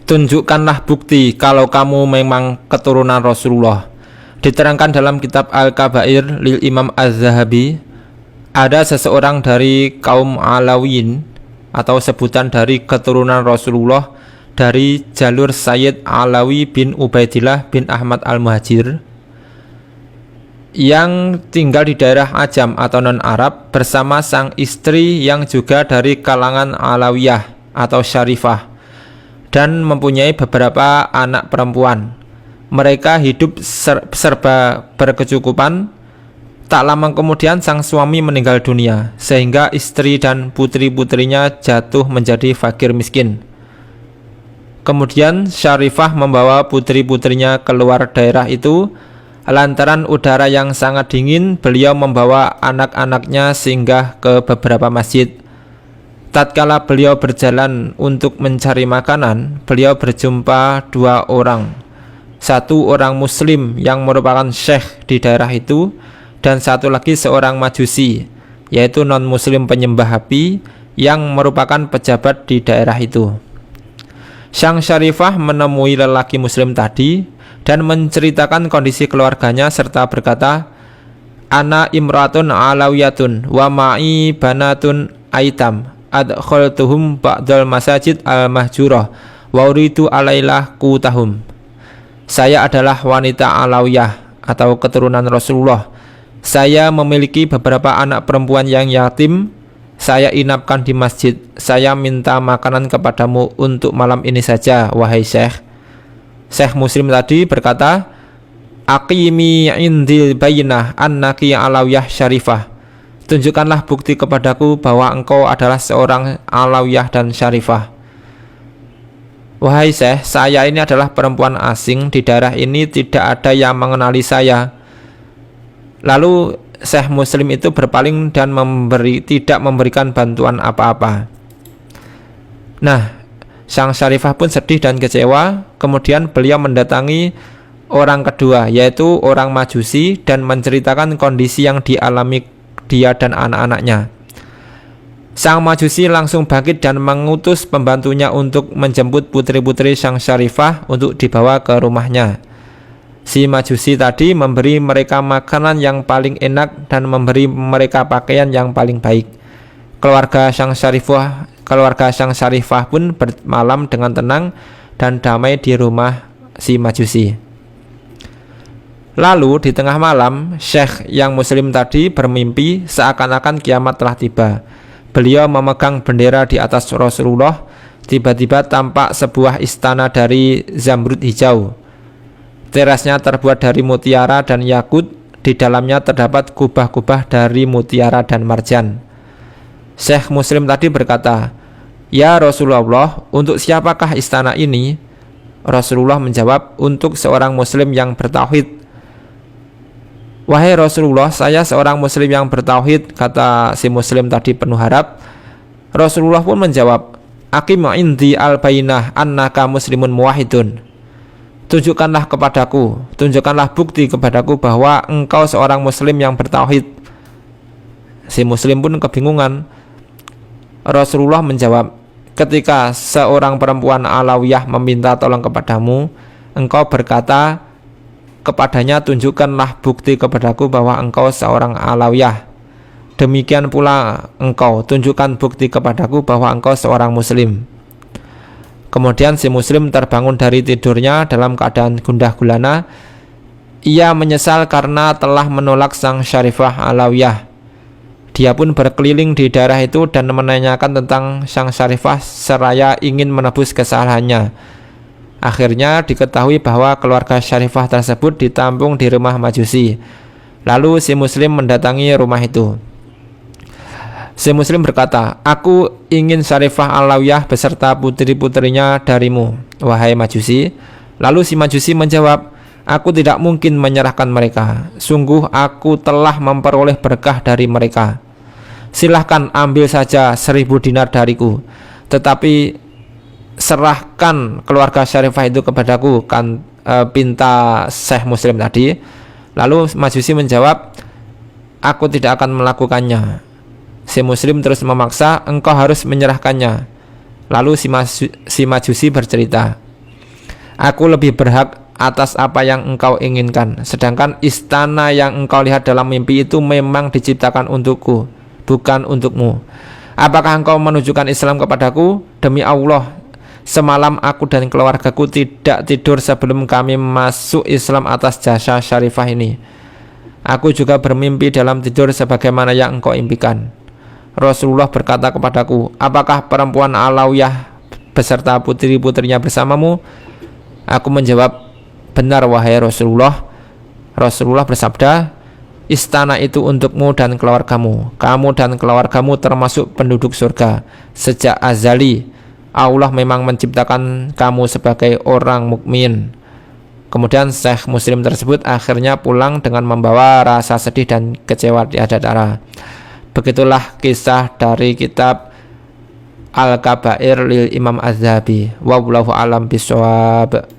Tunjukkanlah bukti kalau kamu memang keturunan Rasulullah. Diterangkan dalam kitab Al-Kabair lil Imam Az-Zahabi, ada seseorang dari kaum Alawiyin atau sebutan dari keturunan Rasulullah dari jalur Sayyid Alawi bin Ubaidillah bin Ahmad Al-Muhajir yang tinggal di daerah Ajam atau non-Arab bersama sang istri yang juga dari kalangan Alawiyah atau Syarifah dan mempunyai beberapa anak perempuan. Mereka hidup serba berkecukupan. Tak lama kemudian sang suami meninggal dunia, sehingga istri dan putri-putrinya jatuh menjadi fakir miskin. Kemudian Syarifah membawa putri-putrinya keluar daerah itu. Lantaran udara yang sangat dingin, beliau membawa anak-anaknya singgah ke beberapa masjid. Tatkala beliau berjalan untuk mencari makanan, beliau berjumpa dua orang. Satu orang muslim yang merupakan syekh di daerah itu, dan satu lagi seorang majusi, yaitu non-muslim penyembah api yang merupakan pejabat di daerah itu. Sang Syarifah menemui lelaki muslim tadi dan menceritakan kondisi keluarganya serta berkata, "Ana imratun alawiyatun wa ma'i banatun aitam adkhaltuhum ba'dal masajid al-mahjurah wa uridu alailah qutahum." Saya adalah wanita Alawiyah atau keturunan Rasulullah. Saya memiliki beberapa anak perempuan yang yatim. Saya inapkan di masjid. Saya minta makanan kepadamu untuk malam ini saja, wahai Syekh. Syekh Muslim tadi berkata, "Aqimi indil bayyinah annaki Alawiyah Syarifah." Tunjukkanlah bukti kepadaku bahwa engkau adalah seorang Alawiyah dan Syarifah. Wahai Syekh, saya ini adalah perempuan asing. Di daerah ini tidak ada yang mengenali saya. Lalu Syekh Muslim itu berpaling dan tidak memberikan bantuan apa-apa. Nah, sang Syarifah pun sedih dan kecewa. Kemudian beliau mendatangi orang kedua, yaitu orang Majusi, dan menceritakan kondisi yang dialami dia dan anak-anaknya. Sang Majusi langsung bangkit dan mengutus pembantunya untuk menjemput putri-putri sang Syarifah untuk dibawa ke rumahnya. Si Majusi tadi memberi mereka makanan yang paling enak dan memberi mereka pakaian yang paling baik. Keluarga sang Syarifah pun bermalam dengan tenang dan damai di rumah si Majusi. Lalu di tengah malam, Syekh yang Muslim tadi bermimpi seakan-akan kiamat telah tiba. Beliau memegang bendera di atas Rasulullah. Tiba-tiba tampak sebuah istana dari zamrud hijau. Terasnya terbuat dari mutiara dan yakut. Di dalamnya terdapat kubah-kubah dari mutiara dan marjan. Syekh Muslim tadi berkata, "Ya Rasulullah, untuk siapakah istana ini?" Rasulullah menjawab, "Untuk seorang Muslim yang bertauhid." "Wahai Rasulullah, saya seorang Muslim yang bertauhid," kata si Muslim tadi penuh harap. Rasulullah pun menjawab, "Aqim indi al-bainah annaka muslimun muwahhidun." Tunjukkanlah bukti kepadaku bahwa engkau seorang Muslim yang bertauhid. Si Muslim pun kebingungan. Rasulullah menjawab, "Ketika seorang perempuan Alawiyah meminta tolong kepadamu, engkau berkata kepadanya, tunjukkanlah bukti kepadaku bahwa engkau seorang Alawiyah. Demikian pula engkau, tunjukkan bukti kepadaku bahwa engkau seorang Muslim." Kemudian si Muslim terbangun dari tidurnya dalam keadaan gundah gulana. Ia menyesal karena telah menolak sang Syarifah Alawiyah. Dia pun berkeliling di daerah itu dan menanyakan tentang sang Syarifah seraya ingin menebus kesalahannya. Akhirnya diketahui bahwa keluarga Syarifah tersebut ditampung di rumah Majusi. Lalu si Muslim mendatangi rumah itu. Si Muslim berkata, "Aku ingin Syarifah Alawiyah beserta putri-putrinya darimu, wahai Majusi." Lalu si Majusi menjawab, "Aku tidak mungkin menyerahkan mereka. Sungguh aku telah memperoleh berkah dari mereka. Silahkan ambil saja 1000 dinar dariku. Tetapi serahkan keluarga Syarifah itu kepadaku," kan pinta Syekh Muslim tadi. Lalu Majusi menjawab, "Aku tidak akan melakukannya." Si Muslim terus memaksa, "Engkau harus menyerahkannya." Lalu si Majusi bercerita, Aku lebih berhak atas apa yang engkau inginkan, sedangkan istana yang engkau lihat dalam mimpi itu memang diciptakan untukku, bukan untukmu. Apakah engkau menunjukkan Islam kepadaku? Demi Allah, semalam aku dan keluargaku tidak tidur sebelum kami masuk Islam atas jasa syarifah ini. Aku juga bermimpi dalam tidur sebagaimana yang engkau impikan. Rasulullah berkata kepadaku, apakah perempuan Alawiyah beserta putri-putrinya bersamamu? Aku menjawab, benar wahai Rasulullah. Rasulullah bersabda, istana itu untukmu dan keluargamu. Kamu dan keluargamu termasuk penduduk surga. Sejak azali, Allah memang menciptakan kamu sebagai orang mukmin. Kemudian Syekh Muslim tersebut akhirnya pulang dengan membawa rasa sedih dan kecewa di hadapan. Begitulah kisah dari kitab Al-Kabair lil Imam Az-Zahabi. Wallahu a'lam bishawab.